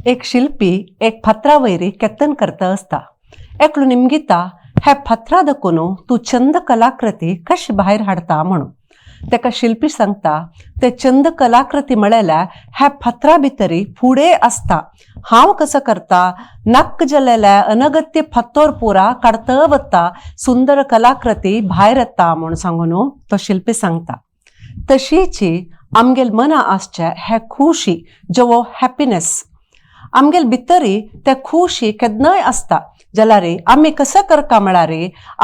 एक शिल्पी एक फातरा वयरी केतन करता असता. एकलो निमगीता हे फातरा दकुनू तू चंद कलाकृती कशी भायर हाडता म्हणून. तेका शिल्पी सांगता ते चंद कलाकृती म्हळ्यार हे फातरा भितरी फुडें आसता. हांव कसं करता नक्क जालेल्या अनगत्य फातोर पुरा काडता वता सुंदर कलाकृती भायर येता म्हूण सांगून तो शिल्पी सांगता. तशीची आमगेल मना आसचे हे खुशी जो हॅपीनेस आमगेल भितरी ते खुशी केदनय आसता जाल्यार आमी कसं करता म्हळ्यार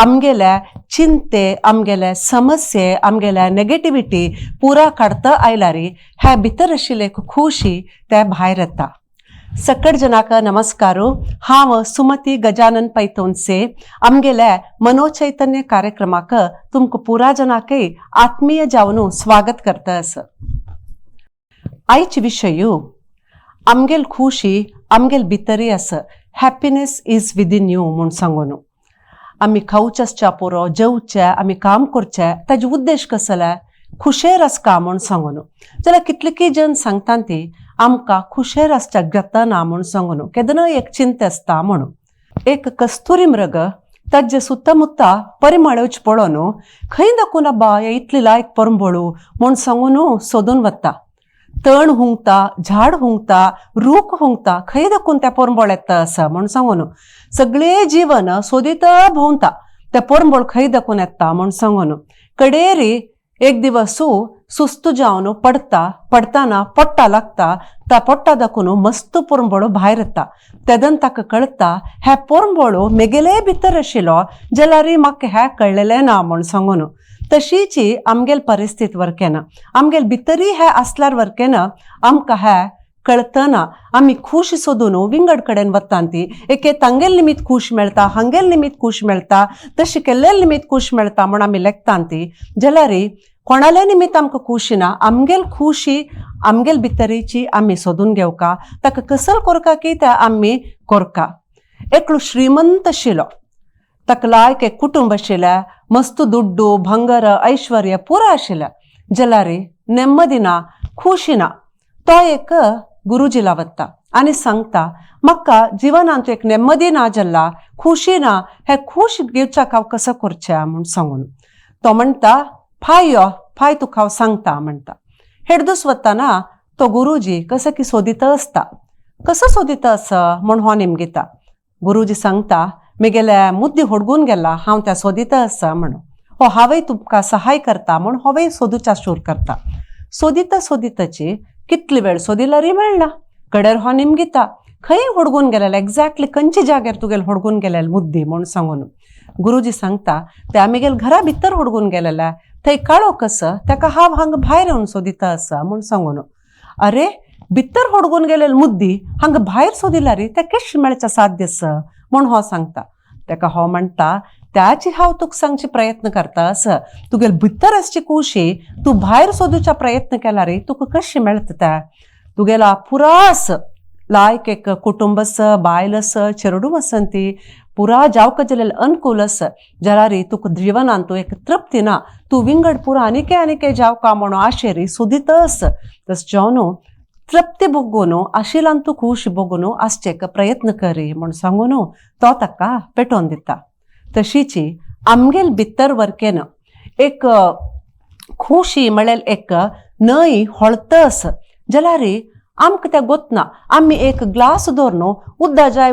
आमगेले चिंते आमगेले समस्ये आमगेले नेगेटिविटी पुरा काडता आयल्यार हे भितर आशिल्ले खुशी ते भायर येता. सकट जनाक नमस्कारू. हांव सुमती गजानन पैतोनसे आमगेले मनोचैतन्य कार्यक्रमाक तुमकां पुरा जनाकय आत्मीय जावन स्वागत करता आसा. आयचे विशय आमगेल खुशी आमगेल भितरी आसा. हॅपीनेस इज विदीन यू म्हूण सांगून आमी खावचे आसच्या पुरो जेवचे आमी काम करचे ताजे उद्देश कसले खुशेर आसका म्हूण सांगून. जाल्यार कितलेकी जन सांगता ती आमकां खुशेर आसच्याक जातना म्हूण सांगून केदनय एक चिंते आसता म्हणून. एक कस्तुरी मृग ताजे सुत्तमुत्ता परिमळच पळोवन खंय दाखून अब्बा हे इतली लायक परंबळू म्हूण सांगून सोदून वता. तण हुंगता झाड हुंगता रूख हुंगता खंय दाखून त्या परंबळ येता आसा म्हूण सांगून सगळे जीवन सोदीत भोंवता ते परंबळ खंय दाखून येता म्हूण सांगून कडेरी एक दिवस सुस्त जावन पडताना पोट्टा लागता. त्या पोट्टा दाखून मस्त परंबळ भायर येता. तेदन ताका कळटा हे परंबळ मेगेले भितर आशिल्लो जाल्यार म्हाका हे कळलेलें ना म्हूण सांगून. तशीची आमगेल परिस्थिती वरकेना आमगेल भितरी हे आसल्यार वरकेना आमकां हे कळतना आमी खुश सोदून विंगड कडेन वता ती एके तांगेल निमित्त खुश मेळटा हांगेल निमित्त खुश मेळटा तशी केल्लेल निमित्त खुश मेळटा म्हूण आमी लेखता ती जाल्यार कोणाले निमित्त आमकां खुशी ना. आमगेल खुशी आमगेल भितरीची आमी सोदून घेवका ताका कसल करका की ते आमी करका. एकलो श्रीमंत आशिल्लो ताका लायक एक कुटुंब आशिल्लें मस्त दुड्डू भंगर ऐश्वर्य पुरा आशिल्लें जाल्यार नेम्मदी ना खुशी ना. तो एक गुरुजीला वता आनी सांगता म्हाका जिवनांत एक नेम्मदी ना जाल्ला खुशी ना हे खूश घेवच्याक हांव कसं करचें म्हूण सांगून. तो म्हणटा फाय तुका हांव सांगता म्हणटा. हेडदूस वताना तो गुरुजी कसं की सोदिता आसता. कसं सोदिता आसा म्हूण हो निमगीता. गुरुजी सांगता मेगेले मुद्दी होडगून गेला हांव त्या सोदिता आसा म्हणून. हो हांवें तुमकां सहाय करता म्हूण हांवें सोदूच्या शूर करता. सोदिताची कितली वेळ सोदिल्यार मेळना. कडेर हो निमगीता खंय होडगून गेलेले एक्झॅक्टली खंयच्या जाग्यार तुगेले होडगून गेलेले मुद्दी म्हूण सांगून. गुरुजी सांगता ते आमगेल घरा भितर होडगून गेलेले थंय काळो कसं ताका हांव हांगा भायर येवन सोदिता आसा म्हूण सांगून. अरे भितर होडगून गेलेले मुद्दी हांगा भायर सोदिल्यार ते कशें मेळचे साध्य आसा म्हूण हो सांगता. ताका हो म्हणटा त्याची हांव तुका सांगचे प्रयत्न करता आसा. तुगेल भितर आसची खुशी तूं भायर सोदूच्या प्रयत्न केल्यार तुका कशी मेळटा ते. तुगेला पुरा आस लायक एक कुटुंब आस बायल आस चेडू आसन ती पुरा जावका जालेले अनुकूल आस जाल्यार तुका जिवनांत तूं एक तृप्ती ना. तूं विंगड पुरा आनिके जावका म्हणून आशेरी सोदिता आस. तस जावन तृप्ती बघून आशिलांत तूं खुश बघून आसचेक प्रयत्न करी म्हूण सांगून तो ताका पेटोवन दिता. तशीची आमगेल भितर वरकेन एक खुशी म्हळ्यार एक नय व्हळता आस जाल्यार आमकां तें गोतना आमी एक ग्लास दवरून उद्दा जाय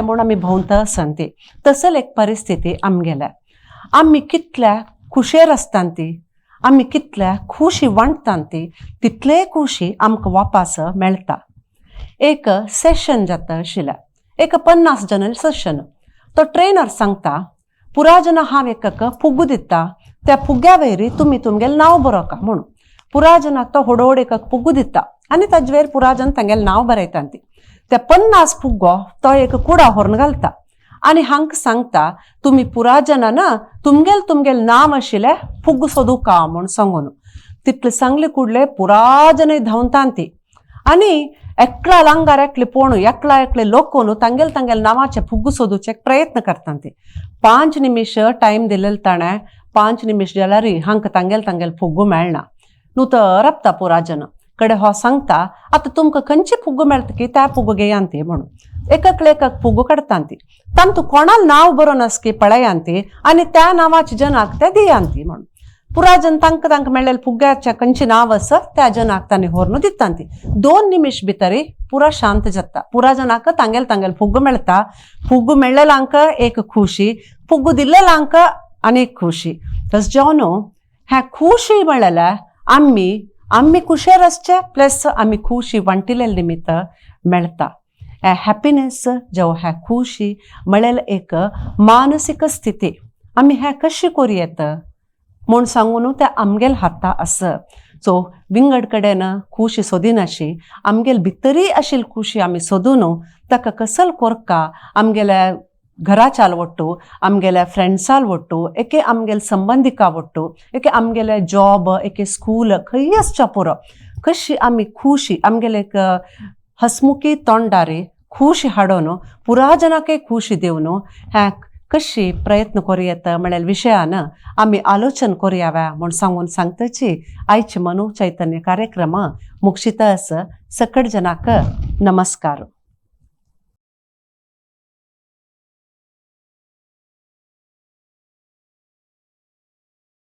म्हूण आमी भोंवता आसन ती. तसल एक परिस्थिती आमगेल्या. आमी कितल्या खुशेर आसता ती आमी कितल्या खुशी वांटता ती तितले खुशी आमकां वापस मेळटा. एक सेशन जाता आशिल्लें एक 50 जणांचें सेशन. तो ट्रेनर सांगता पुरा जना हांव एकाक फुग्गू दिता त्या फुग्या वयरी तुमी तुमगेलें नांव बरोवका म्हणून. पुरा जनाक तो होडोड एकाक फुग्गू दिता आनी ताजे वयर पुरा जन तांगेलें नांव बरयता ती. ते 50 फुग्गो तो एक कुडा व्हरून घालता आनी हांकां सांगता तुमी पुरा जना ना तुमगेल नांव आशिल्लें फुग्ग सोदूका म्हूण सांगून. तितले सांगले कुडले पुरा जन धांवता ती आनी एकला लांगार एकले पोणू एकले लोकून तांगेल नांवाचे फुग्ग सोदूचे प्रयत्न करता ती. 5 निमिष टायम दिलेले ताणें 5 निमिष जाल्यार हांकां तांगेल फुग्गू मेळना. न्हू तर रपता पुरा जन कडे हो सांगता आता तुमकां खंयची फुगो मेळटा की त्या फुगो घेयांती म्हणून एकाकले एकाक फुगो काडटांती तांतू कोणाल नांव बरोवन आस की पळयांती आनी त्या नांवाचे जनाक ते दियांती म्हणून पुरा जन तांकां मेळ्ळेले फुग्याचे खंयचे नांव आसा त्या जनाक तांणी व्हरून दितांती 2 निमिश भितरी पुरा शांत जाता पुरा जनाक तांगेल फुग्गो मेळटा फुग्गो मेळ्ळेल्यांक एक खुशी फुग्गो दिल्लेल्यांक आनीक खुशी तस जेवनो ह्या खुशी म्हळ्यार आम्ही खुशेर आसचे प्लस आम्ही खुशी वांटिले निमित्त मेळटा हॅपिनेस जो ह्या खुशी म्हळ्यार एक मानसीक स्थिती आम्ही ह्या कशी करूं म्हूण सांगून ते आमगेल हाता आस सो विंगड कडेन खुशी सोदिनाशी आमगेल भितरी आशिल्ली खुशी आमी सोदून ताका कसल कोरका आमगेल्या घराच्या ಒಟ್ಟು आमगेल्या फ्रेंड्साल ಒಟ್ಟು एके आमगेल संबंधिका ಒಟ್ಟು एके आमगेले जॉब एके स्कूल खंय आसच्या पुरो कशी आमी खुशी आमगेले एक हसमुखी तोंडारी खुशी हाडून पुरा जनाके खुशी दिवन ह्या कशी प्रयत्न करूं येता म्हळ्यार विशयान आमी आलोचन करूया म्हूण सांगताची आयचे मनो चैतन्य कार्यक्रम मुक्षिता सकट जनाक नमस्कार.